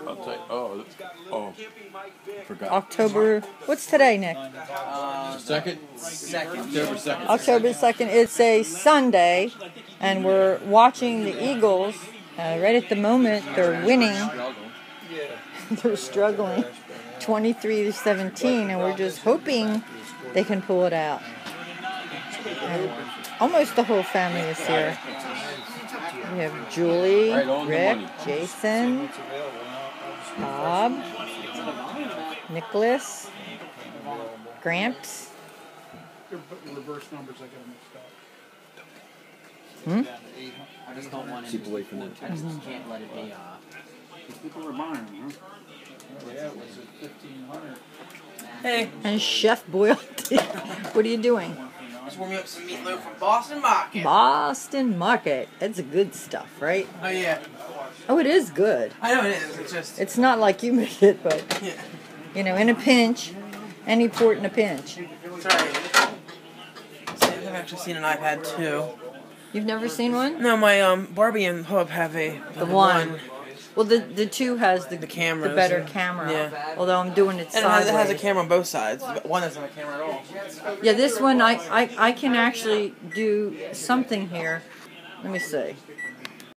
I'll take. Oh, forgot. October. What's today, Nick? Second. October 2nd. October 2nd. It's a Sunday, and we're watching the Eagles. Right at the moment, they're winning. They're struggling, 23-17, and we're just hoping they can pull it out. And almost the whole family is here. We have Julie, Rick, Jason, Bob, Nicholas, Gramps. Reverse numbers, I got mixed up. I just don't want Keep away from that. I just can't let it be. People were buying them, huh? Oh, yeah, it was at 1,500. Hey, And Chef Boyle. What are you doing? just warming up some meatloaf from Boston Market. Boston Market. It's good stuff, right? Oh yeah, Oh, it is good. I know it is. It's just It's not like you made it, but, yeah. you know, in a pinch, any port in a pinch. It's alright. I've actually seen an iPad 2. You've never seen one? No, my Barbie and Hub have The one. Well, the 2 has the cameras, the better yeah. camera. Yeah. Although I'm doing it And sideways. it has a camera on both sides. But one doesn't have a camera at all. Yeah, this one I can actually do something here. Let me see.